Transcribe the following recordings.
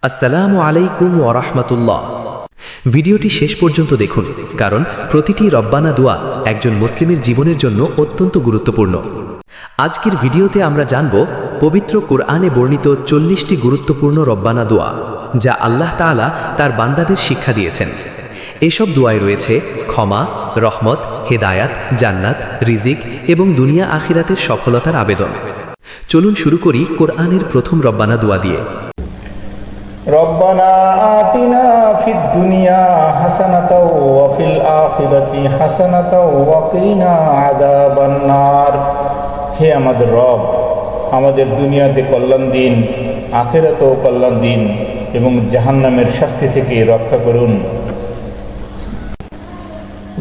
আসসালামু আলাইকুম ওয়া রাহমাতুল্লাহ। ভিডিওটি শেষ পর্যন্ত দেখুন, কারণ প্রতিটি রব্বানা দোয়া একজন মুসলিমের জীবনের জন্য অত্যন্ত গুরুত্বপূর্ণ। আজকের ভিডিওতে আমরা জানব পবিত্র কোরআনে বর্ণিত 40টি গুরুত্বপূর্ণ রব্বানা দোয়া, যা আল্লাহ তাআলা তার বান্দাদের শিক্ষা দিয়েছেন। এসব দোয়ায় রয়েছে ক্ষমা, রহমত, হেদায়াত, জান্নাত, রিজিক এবং দুনিয়া আখিরাতের সফলতার আবেদন। চলুন শুরু করি কোরআনের প্রথম রব্বানা দোয়া দিয়ে। রব্বানা আতিনা ফিদ দুনিয়া হাসানাতাও ওয়া ফিল আখিরাতি হাসানাতাও ওয়া কিনা আযাবান নার। হে আমাদের রব, আমাদের দুনিয়াতে কল্যাণ দিন, আখিরাতেও কল্যাণ দিন এবং জাহান্নামের শাস্তি থেকে রক্ষা করুন।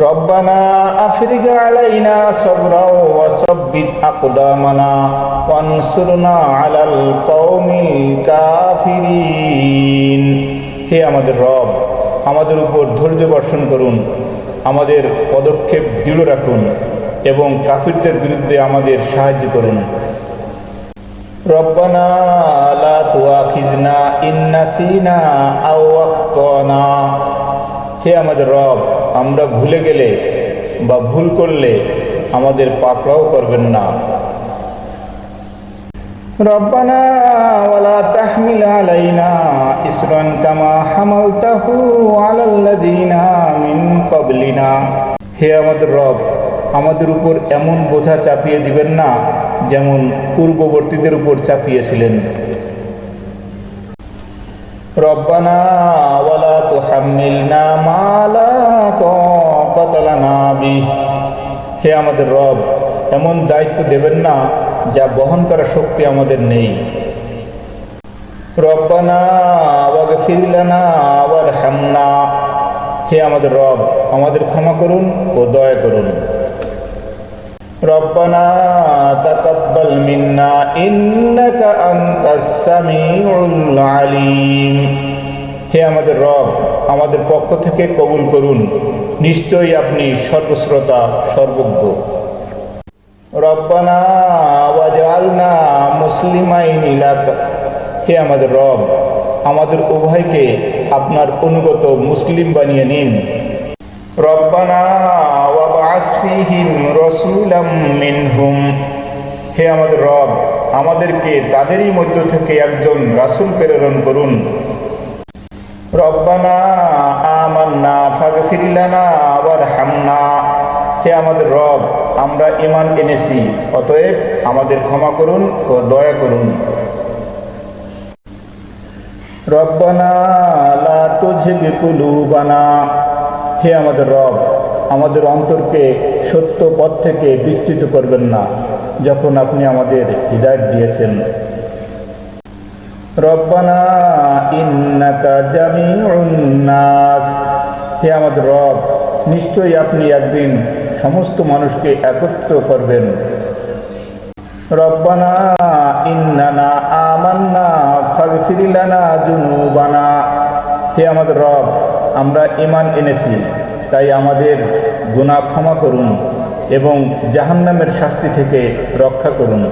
রব্বানা আফরিগ আলাইনা সাবরাও ওয়া সাব্বিত আকদামানা ওয়ানসুরনা আলাল কওমিল কাফিরিন। হে আমাদের রব, আমাদের উপর ধৈর্য বর্ষণ করুন, আমাদের পদক্ষেপ দৃঢ় রাখুন এবং কাফিরদের বিরুদ্ধে আমাদের সাহায্য করুন। রব্বানা লা তুআখিজনা ইন নাসিনা আও আখতানা। হে আমাদের রব, আমরা ভুলে গেলে বা ভুল করলে আমাদের পাকড়াও করবেন না। রব্বানা ওয়ালা তাহমিল আলাইনা ইসরান কামা হামালতাহু আলাল্লাযিনা মিন ক্বাবলিনা। হে আমাদের রব, আমাদের উপর এমন বোঝা চাপিয়ে দিবেন না যেমন পূর্ববর্তীদের উপর চাপিয়েছিলেন। রব্বানা ওয়ালা তুহাম্মিলনা মা লা তাকাতা লানা বিহি। হে আমাদের রব, এমন দায়িত্ব দেবেন না যা বহন করার শক্তি আমাদের নেই। রব্বানা ওয়াগফির লানা ওয়ারহামনা। হে আমাদের রব, আমাদের ক্ষমা করুন ও দয়া করুন। রব্বানা তাকাব্বাল মিন্না ইন্নাকা আনতাস সামিউল আলিম। হে আমাদের রব, আমাদের পক্ষ থেকে কবুল করুন, নিশ্চয়ই আপনি সর্বশ্রোতা, সর্বজ্ঞ। রব্বানা ওয়াজআলনা মুসলিমাইনি লাক। হে আমাদের রব, আমাদের উভয়কে আপনার অনুগত মুসলিম বানিয়ে নিন। রব্বানা ওয়াবআস ফীহিম রাসূলাম মিনহুম। হে আমাদের রব, আমাদেরকে তাদেরই মধ্য থেকে একজন রাসূল প্রেরণ করুন। রব্বানা আমান্না ফাগফির লানা ওয়ারহামনা। হে আমাদের রব, আমরা ঈমান এনেছি, অতএব আমাদের ক্ষমা করুন ও দয়া করুন। রব্বানা লা তুযিগ কুলুবানা। হে আমাদের রব, আমাদের অন্তরকে সত্য পথ থেকে বিচ্যুত করবেন না যখন আপনি আমাদের হিদায়াত দিয়েছেন। রব্বানা ইন্নাকা জামিউন নাস। হে আমাদের রব, নিশ্চয়ই আপনি একদিন সমস্ত মানুষকে একত্র করবেন। রব্বানা ইন্নানা আমান্না ফাগফির লানা যুনুবানা। হে আমাদের রব, আমরা ঈমান এনেছি, তাই আমাদের গুনাহ ক্ষমা করুন এবং জাহান্নামের শাস্তি থেকে রক্ষা করুন।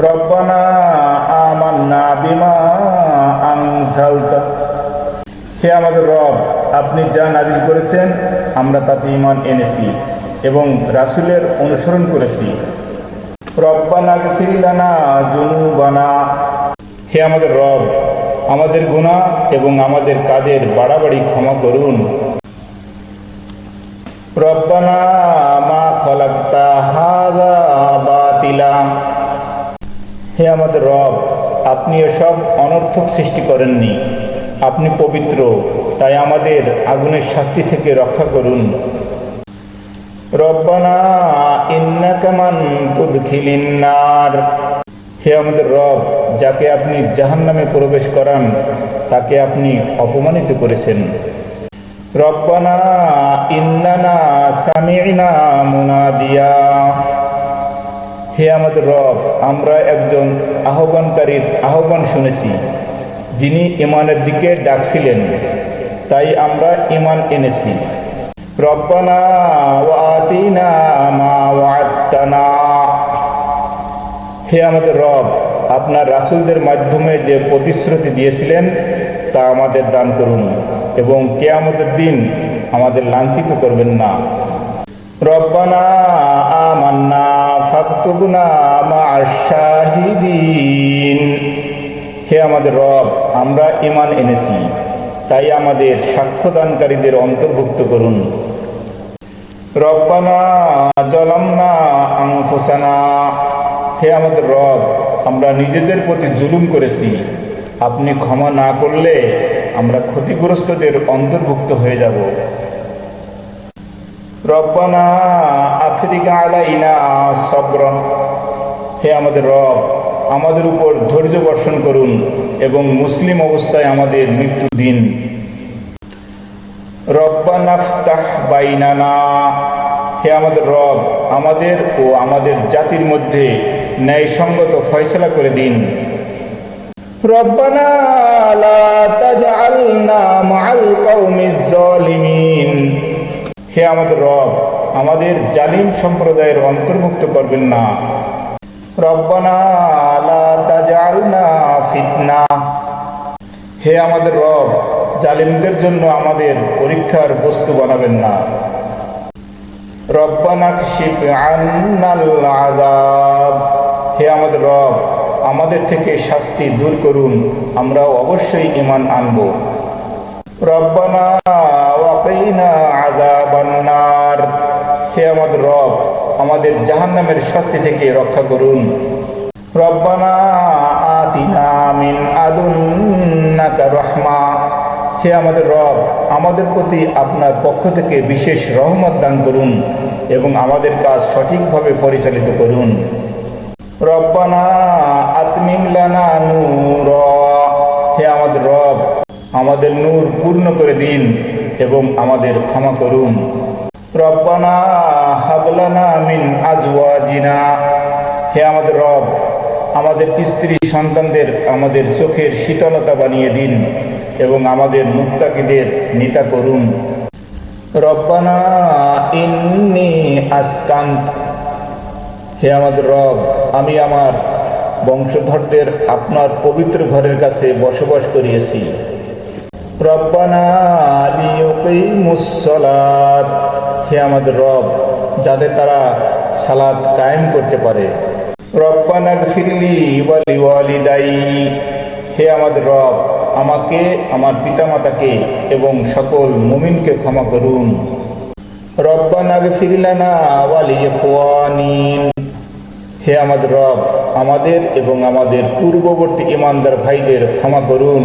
রব্বানা আমান্না বিমা আনজালতা। হে আমাদের রব, আপনি যা নাযিল করেছেন আমরা তাতে ঈমান এনেছি এবং রাসূলের অনুসরণ করেছি। রব্বানা গফির লানা যুনুবানা। হে আমাদের রব, আমাদের গুনাহ এবং আমাদের কাজের বাড়াবাড়ি ক্ষমা করুন। রব্বানা মা খালাকতা হাযা বাতিলা। হে আমাদের রব, আপনি এসব অনর্থক সৃষ্টি করেননি, আপনি পবিত্র, তাই আমাদের আগুনের শাস্তি থেকে রক্ষা করুন। রব্বানা ইন্নাকা মান তুদখিলিন নার। হে আমাদের রব, যাকে আপনি জাহান্নামে প্রবেশ করান তাকে আপনি অপমানিত করেছেন। রব্বানা ইন্নানা সামি'না মুনাদিয়া। হে আমাদের রব, আমরা একজন আহ্বানকারীর আহ্বান শুনেছি, যিনি ঈমানের দিকে ডাকছিলেন, তাই আমরা ঈমান এনেছি। রব্বানা ওয়াতিনা মা ওয়া'আদতানা। হে আমাদের রব, আপনার রাসূলদের মাধ্যমে যে প্রতিশ্রুতি দিয়েছিলেন তা আমাদের দান করুন এবং কিয়ামতের দিন আমাদের লাঞ্ছিত করবেন না। রব্বানা আমান্না ফাকতুবনা মা'আশ শাহিদিন। হে আমাদের রব, আমরা ঈমান এনেছি, তাই আমাদের সাক্ষ্যদানকারীদের অন্তর্ভুক্ত করুন। রব্বানা যালামনা আনফুসানা। হে আমাদের রব, আমরা নিজেদের প্রতি জুলুম করেছি, আপনি ক্ষমা না করলে আমরা ক্ষতিগ্রস্তদের অন্তর্ভুক্ত হয়ে যাব। রব্বানা আফরিগ আলাইনা সবরন। হে আমাদের রব, আমাদের উপর ধৈর্য বর্ষণ করুন এবং মুসলিম অবস্থায় আমাদের মৃত্যু দিন। রব্বানা ফতাহ বাইনানা। হে আমাদের রব, আমাদের ও আমাদের জাতির মধ্যে ন্যায়সঙ্গত ফয়সালা করে দিন। রব্বানা লা তাজআলনা মা'আল কওমিজ জালিমিন। হে আমাদের রব, আমাদের জালিম সম্প্রদায়ের অন্তর্ভুক্ত করবেন না। রব্বানা লা তাজআলনা ফিতনা। হে আমাদের রব, জালিমদের জন্য আমাদের পরীক্ষার বস্তু বানাবেন না। রব্বানা কশিফ আন্নাল আযাব। হে আমাদের রব, আমাদের থেকে শাস্তি দূর করুন, আমরাও অবশ্যই ঈমান আনব। রব্বানা ওয়াকিনা আযাবান নার। হে আমাদের রব, আমাদের জাহান্নামের শাস্তি থেকে রক্ষা করুন। রব্বানা আতিনা মিন আদুন্নাকা রাহমা। হে আমাদের রব, আমাদের প্রতি আপনার পক্ষ থেকে বিশেষ রহমত দান করুন এবং আমাদের কাজ সঠিকভাবে পরিচালিত করুন। রব্বানা আতমিম লানা নূরা। হে আমাদের রব, আমাদের নূর পূর্ণ করে দিন এবং আমাদের ক্ষমা করুন। রব্বানা হাবলানা মিন আজওয়াজিনা। হে আমাদের রব, আমাদের স্ত্রী সন্তানদের আমাদের চোখের শীতলতা বানিয়ে দিন এবং আমাদের মুত্তাকিদের নেতা করুন। রব্বানা ইন্নী আসকান্ত। হে আমাদের রব, আমি আমার বংশধরদের আপনার পবিত্র ঘরের কাছে বসবাস করিয়েছি। রব্বানা লিয়ুকিমুস সালাত। হে আমাদের রব, যাতে তারা সালাত কায়েম করতে পারে। রব্বানা গফিরলি ওয়া লিওয়ালিদাই। হে আমাদের রব, আমাকে, আমার পিতামাতাকে এবং সকল মুমিনকে ক্ষমা করুন। রব্বানা গফির লানা ওয়া লিইখওয়ানিন। হে আমাদের রব, আমাদের এবং আমাদের পূর্ববর্তী ঈমানদার ভাইদের ক্ষমা করুন।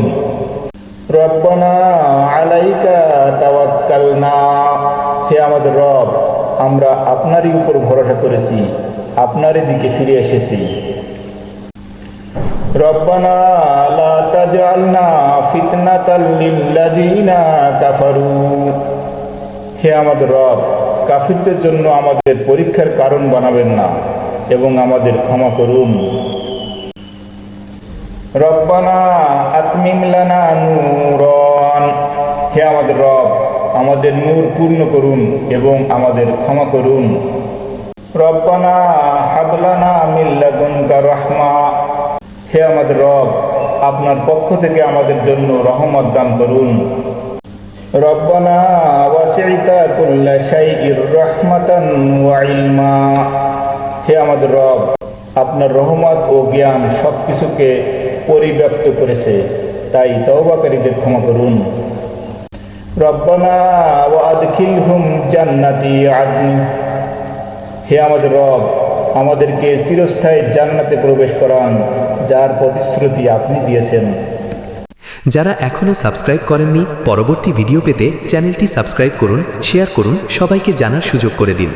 রব্বানা আলাইকা তাওয়াক্কালনা। হে আমাদের রব, আমরা আপনারই উপর ভরসা করেছি, আপনারই দিকে ফিরে এসেছি। রব্বানা লা তাজআলনা ফিতনাতাল লিল্লাযিনা কাফারু। হে আমাদের রব, কাফিরদের জন্য আমাদের পরীক্ষার কারণ বানাবেন না এবং আমাদের ক্ষমা করুন। রব্বানা আতমিম লানা নূরান। হে আমাদের রব, আমাদের নূর পূর্ণ করুন এবং আমাদের ক্ষমা করুন। রব্বানা হাবলানা মিন লাদুনকা রাহমা। হে আমাদের রব, আপনার পক্ষ থেকে আমাদের জন্য রহমত দান করুন। রব্বানা ওয়াসি'তা কুল্লা শাইইর রাহমাতান ওয়া ইলমা। হে আমাদের রব, আপনার রহমত ও জ্ঞান সবকিছুকে পরিব্যাপ্ত করেছে, তাই তওবাকারীদের ক্ষমা করুন। রব্বানা ওয়া আদখিলহুম জান্নাতি আদন। হে আমাদের রব, আমাদেরকে চিরস্থায়ী জান্নাতে প্রবেশ করান, যার প্রতিশ্রুতি আপনি দিয়েছেন। যারা এখনও সাবস্ক্রাইব করেননি, পরবর্তী ভিডিও পেতে চ্যানেলটি সাবস্ক্রাইব করুন, শেয়ার করুন, সবাইকে জানার সুযোগ করে দিন।